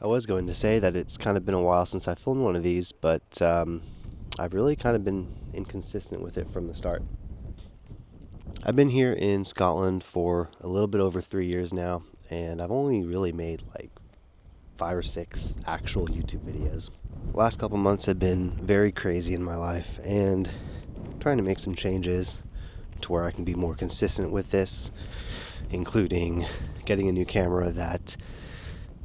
I was going to say that it's kind of been a while since I filmed one of these, but I've really kind of been inconsistent with it from the start. I've been here in Scotland for a little bit over 3 years now, and I've only really made like 5 or 6 actual YouTube videos. The last couple months have been very crazy in my life, and I'm trying to make some changes to where I can be more consistent with this, including getting a new camera that,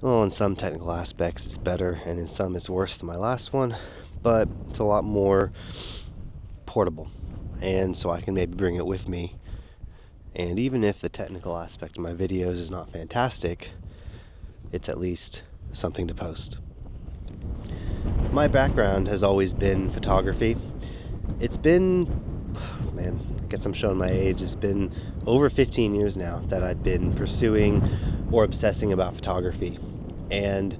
well, in some technical aspects it's better, and in some it's worse than my last one, but it's a lot more portable, and so I can maybe bring it with me. And even if the technical aspect of my videos is not fantastic, it's at least something to post. My background has always been photography. It's been, I guess I'm showing my age, it's been over 15 years now that I've been pursuing or obsessing about photography. And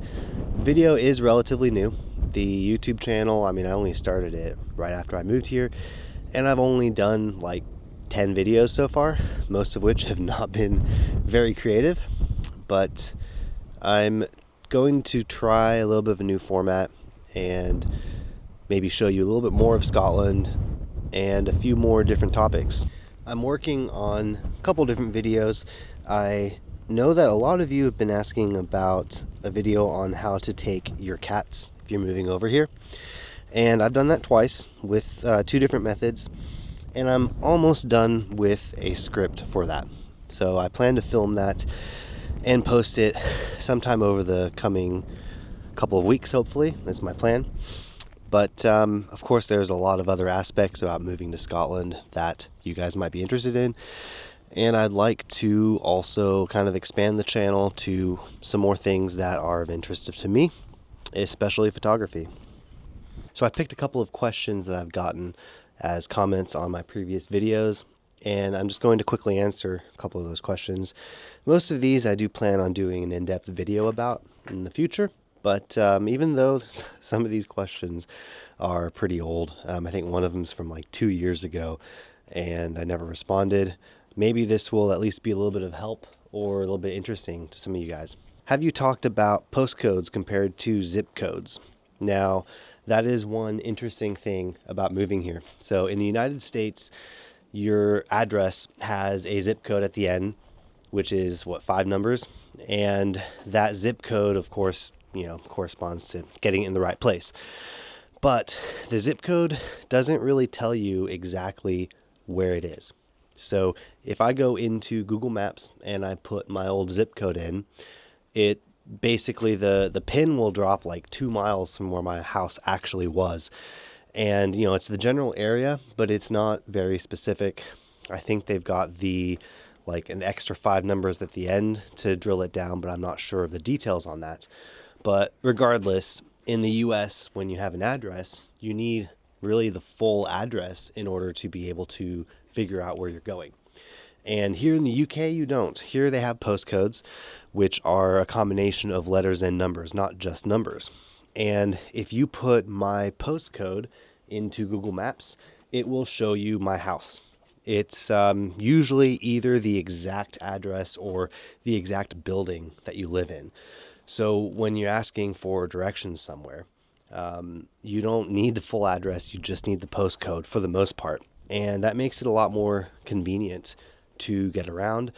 video is relatively new. The YouTube channel, I only started it right after I moved here, and I've only done like 10 videos so far, most of which have not been very creative, but I'm going to try a little bit of a new format and maybe show you a little bit more of Scotland and a few more different topics. I'm working on a couple different videos. I know that a lot of you have been asking about a video on how to take your cats if you're moving over here, and I've done that twice with 2 different methods, and I'm almost done with a script for that. So I plan to film that and post it sometime over the coming couple of weeks, hopefully. That's my plan. But of course, there's a lot of other aspects about moving to Scotland that you guys might be interested in. And I'd like to also kind of expand the channel to some more things that are of interest to me, especially photography. So I picked a couple of questions that I've gotten as comments on my previous videos, and I'm just going to quickly answer a couple of those questions. Most of these I do plan on doing an in-depth video about in the future, but even though some of these questions are pretty old, I think one of them is from like 2 years ago, and I never responded. Maybe this will at least be a little bit of help or a little bit interesting to some of you guys. Have you talked about postcodes compared to zip codes? Now, that is one interesting thing about moving here. So in the United States, your address has a zip code at the end, which is 5 numbers, and that zip code, of course, corresponds to getting in the right place. But the zip code doesn't really tell you exactly where it is. So if I go into Google Maps and I put my old zip code in, it basically the pin will drop like 2 miles from where my house actually was. And it's the general area, but it's not very specific. I think they've got an extra 5 numbers at the end to drill it down, but I'm not sure of the details on that. But regardless, in the US, when you have an address, you need really the full address in order to be able to figure out where you're going. And here in the UK, you don't. Here they have postcodes, which are a combination of letters and numbers, not just numbers. And if you put my postcode into Google Maps, it will show you my house. It's usually either the exact address or the exact building that you live in. So when you're asking for directions somewhere, you don't need the full address, you just need the postcode for the most part. And that makes it a lot more convenient to get around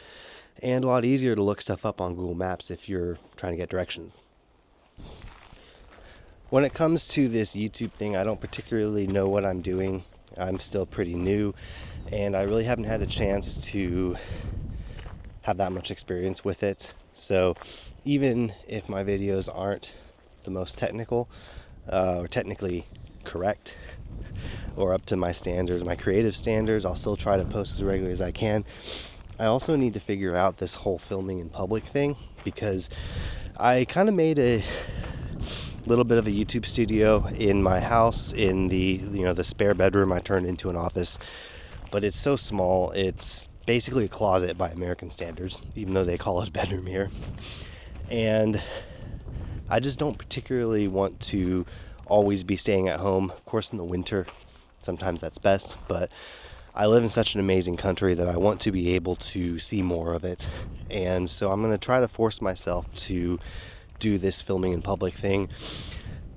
and a lot easier to look stuff up on Google Maps if you're trying to get directions. When it comes to this YouTube thing, I don't particularly know what I'm doing. I'm still pretty new, and I really haven't had a chance to have that much experience with it. So even if my videos aren't the most technical or technically correct or up to my standards, my creative standards, I'll still try to post as regularly as I can. I also need to figure out this whole filming in public thing, because I kind of made a little bit of a YouTube studio in my house in the spare bedroom I turned into an office, but it's so small. It's basically a closet by American standards, even though they call it a bedroom here. And I just don't particularly want to always be staying at home. Of course, in the winter, sometimes that's best, but I live in such an amazing country that I want to be able to see more of it. And so I'm going to try to force myself to do this filming in public thing.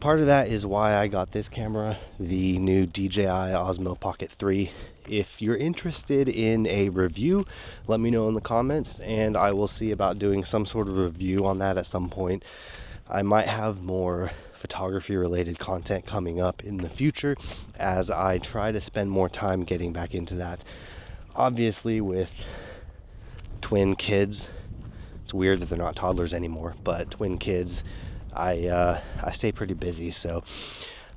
Part of that is why I got this camera, the new DJI Osmo Pocket 3. If you're interested in a review, let me know in the comments, and I will see about doing some sort of review on that at some point. I might have more photography related content coming up in the future as I try to spend more time getting back into that. Obviously, with twin kids, it's weird that they're not toddlers anymore, but twin kids, I stay pretty busy, so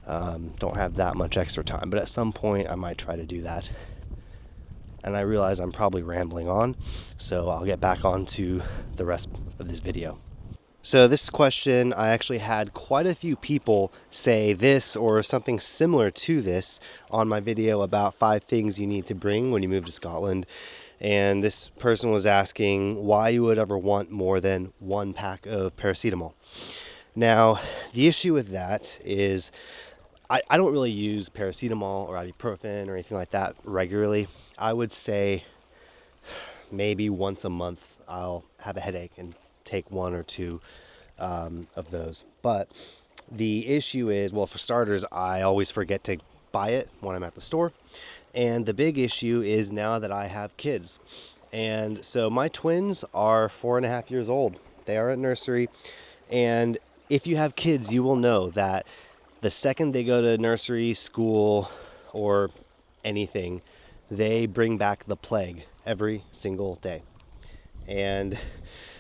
don't have that much extra time. But at some point, I might try to do that. And I realize I'm probably rambling on, so I'll get back on to the rest of this video. So this question, I actually had quite a few people say this or something similar to this on my video about 5 things you need to bring when you move to Scotland. And this person was asking why you would ever want more than 1 pack of paracetamol. Now, the issue with that is I don't really use paracetamol or ibuprofen or anything like that regularly. I would say maybe once a month I'll have a headache and take 1 or 2 of those. But the issue is, well, for starters, I always forget to buy it when I'm at the store. And the big issue is now that I have kids. And so my twins are 4.5 years old. They are at nursery. And if you have kids, you will know that the second they go to nursery, school, or anything, they bring back the plague every single day. And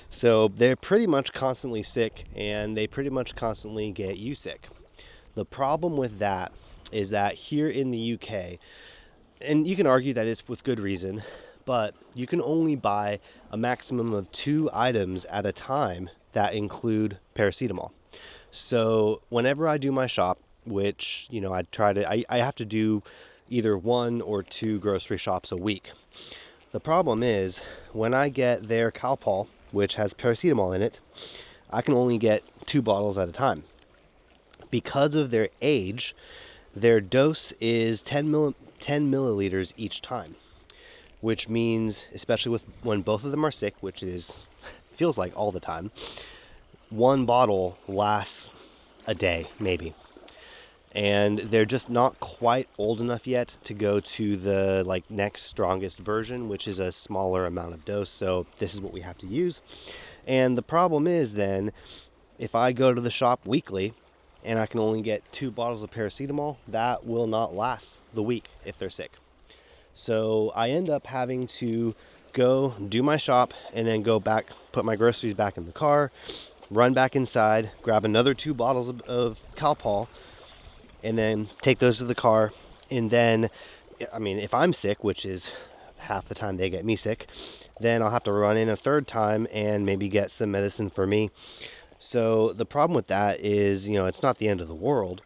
so they're pretty much constantly sick, and they pretty much constantly get you sick. The problem with that is that here in the UK, and you can argue that it's with good reason, but you can only buy a maximum of 2 items at a time that include paracetamol. So whenever I do my shop, which, I have to do either 1 or 2 grocery shops a week. The problem is when I get their Calpol, which has paracetamol in it, I can only get 2 bottles at a time. Because of their age, their dose is 10 milliliters each time, which means, especially when both of them are sick, which feels like all the time, 1 bottle lasts a day, maybe. And they're just not quite old enough yet to go to the next strongest version, which is a smaller amount of dose. So this is what we have to use. And the problem is then, if I go to the shop weekly and I can only get 2 bottles of paracetamol, that will not last the week if they're sick. So I end up having to go do my shop and then go back, put my groceries back in the car, run back inside, grab another 2 bottles of Calpol, and then take those to the car. And then, if I'm sick, which is half the time they get me sick, then I'll have to run in a 3rd time and maybe get some medicine for me. So the problem with that is, it's not the end of the world,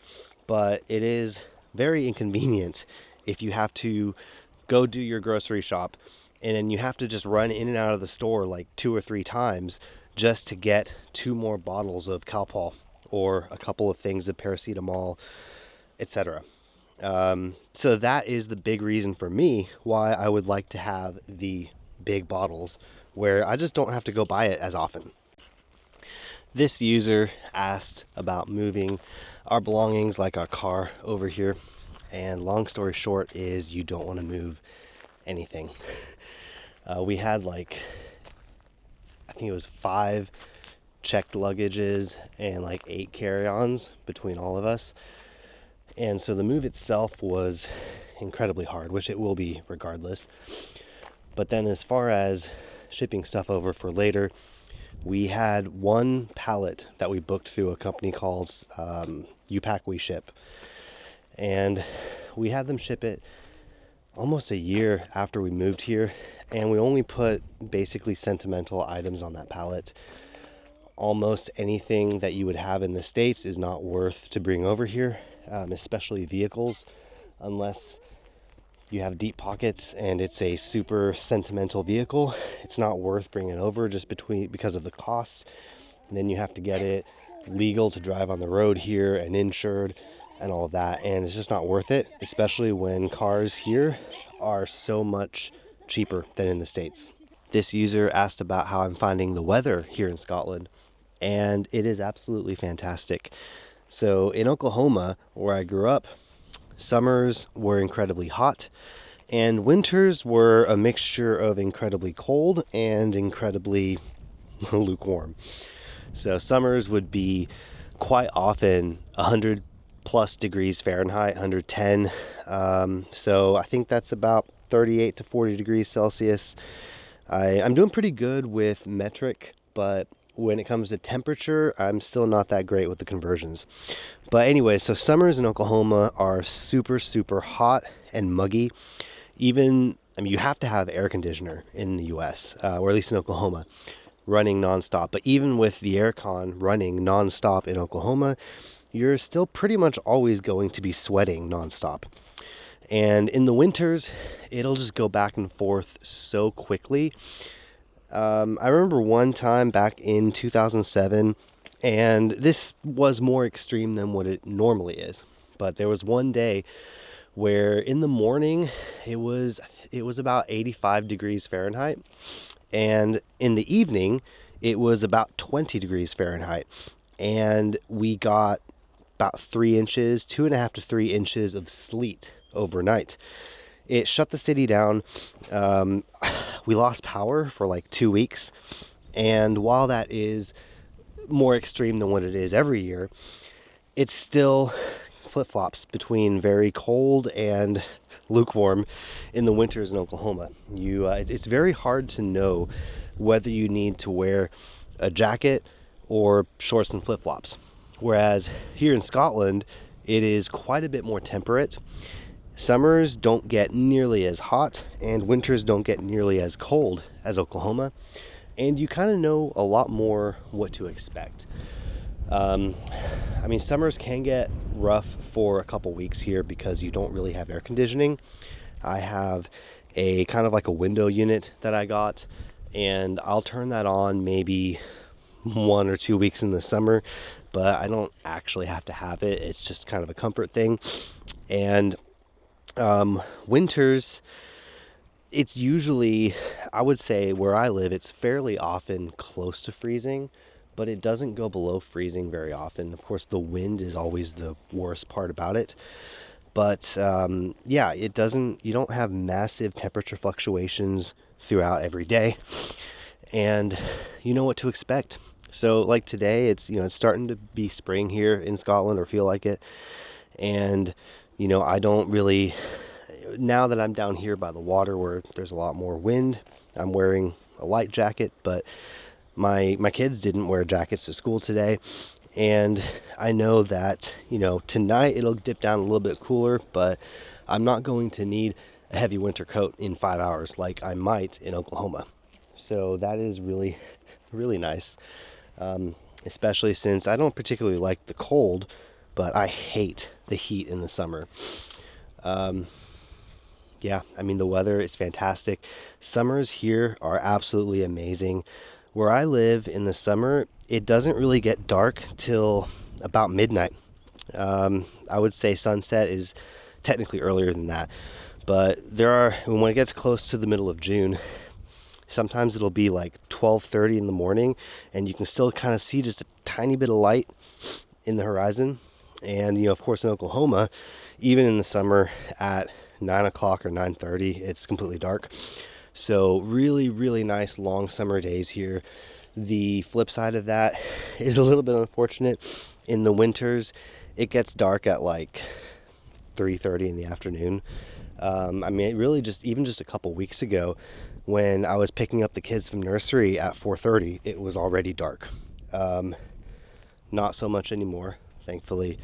but it is very inconvenient if you have to go do your grocery shop and then you have to just run in and out of the store 2 or 3 times just to get 2 more bottles of Calpol or a couple of things of paracetamol, etc. So that is the big reason for me why I would like to have the big bottles where I just don't have to go buy it as often. This user asked about moving our belongings, like our car, over here. And long story short is you don't want to move anything. We had I think it was 5 checked luggages and 8 carry-ons between all of us. And so the move itself was incredibly hard, which it will be regardless. But then as far as shipping stuff over for later, we had 1 pallet that we booked through a company called U-Pack We Ship. And we had them ship it almost a year after we moved here. And we only put basically sentimental items on that pallet. Almost anything that you would have in the States is not worth to bring over here. Especially vehicles, unless you have deep pockets and it's a super sentimental vehicle. It's not worth bringing over just because of the cost. And then you have to get it legal to drive on the road here and insured and all of that. And it's just not worth it, especially when cars here are so much cheaper than in the States. This user asked about how I'm finding the weather here in Scotland. and it is absolutely fantastic. So in Oklahoma, where I grew up, summers were incredibly hot, and winters were a mixture of incredibly cold and incredibly lukewarm. So summers would be quite often 100 plus degrees Fahrenheit, 110. So I think that's about 38 to 40 degrees Celsius. I'm doing pretty good with metric, but when it comes to temperature, I'm still not that great with the conversions. But anyway, so summers in Oklahoma are super, super hot and muggy. You have to have air conditioner in the US, or at least in Oklahoma, running nonstop. But even with the air con running nonstop in Oklahoma, you're still pretty much always going to be sweating nonstop. And in the winters, it'll just go back and forth so quickly. I remember one time back in 2007, and this was more extreme than what it normally is. But there was one day where in the morning it was about 85 degrees Fahrenheit, and in the evening it was about 20 degrees Fahrenheit, and we got about 3 inches, 2.5 to 3 inches of sleet overnight. It shut the city down. We lost power for like 2 weeks. And while that is more extreme than what it is every year, it's still flip-flops between very cold and lukewarm in the winters in Oklahoma. It's very hard to know whether you need to wear a jacket or shorts and flip-flops. Whereas here in Scotland, it is quite a bit more temperate. Summers don't get nearly as hot, and winters don't get nearly as cold as Oklahoma, and you kind of know a lot more what to expect. Summers can get rough for a couple weeks here because you don't really have air conditioning. I have a kind of like a window unit that I got, and I'll turn that on maybe 1 or 2 weeks in the summer, but I don't actually have to have it. It's just kind of a comfort thing. And winters, it's usually, I would say where I live, it's fairly often close to freezing, but it doesn't go below freezing very often. Of course, the wind is always the worst part about it. But it doesn't, you don't have massive temperature fluctuations throughout every day, and you know what to expect. So like today, it's starting to be spring here in Scotland, or feel like it. And I don't really, now that I'm down here by the water where there's a lot more wind, I'm wearing a light jacket, but my kids didn't wear jackets to school today. And I know that, tonight it'll dip down a little bit cooler, but I'm not going to need a heavy winter coat in 5 hours like I might in Oklahoma. So that is really, really nice. Especially since I don't particularly like the cold, but I hate the heat in the summer. The weather is fantastic. Summers here are absolutely amazing. Where I live in the summer, it doesn't really get dark till about midnight. I would say sunset is technically earlier than that, but when it gets close to the middle of June, sometimes it'll be like 12:30 in the morning, and you can still kind of see just a tiny bit of light in the horizon. And of course, in Oklahoma, even in the summer at 9 o'clock or 9:30, it's completely dark. So really, really nice long summer days here. The flip side of that is a little bit unfortunate. In the winters, it gets dark at like 3:30 in the afternoon. It really just a couple weeks ago, when I was picking up the kids from nursery at 4:30, it was already dark. Not so much anymore, thankfully.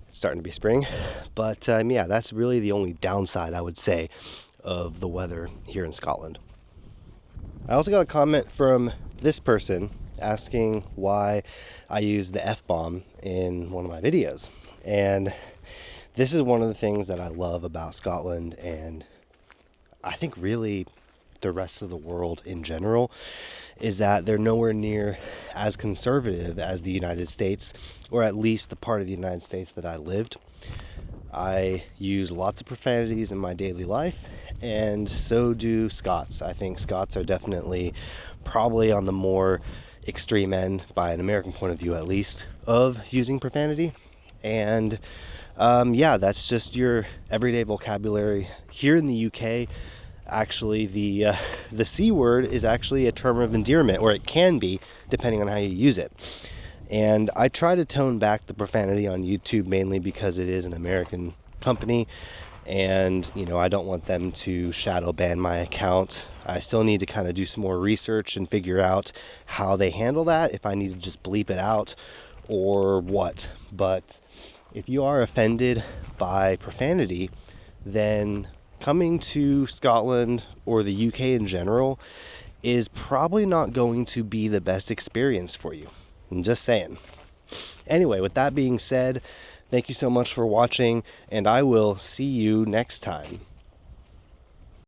It's starting to be spring. But that's really the only downside, I would say, of the weather here in Scotland. I also got a comment from this person asking why I use the F-bomb in one of my videos. And this is one of the things that I love about Scotland, and I think really the rest of the world in general, is that they're nowhere near as conservative as the United States, or at least the part of the United States that I lived. I use lots of profanities in my daily life, and so do Scots. I think Scots are definitely probably on the more extreme end, by an American point of view at least, of using profanity. And yeah, that's just your everyday vocabulary. Here in the UK, actually, the C word is actually a term of endearment, or it can be, depending on how you use it. And I try to tone back the profanity on YouTube, mainly because it is an American company, and I don't want them to shadow ban my account. I still need to kind of do some more research and figure out how they handle that, if I need to just bleep it out or what. But if you are offended by profanity, then coming to Scotland or the UK in general is probably not going to be the best experience for you. I'm just saying. Anyway, with that being said, thank you so much for watching, and I will see you next time.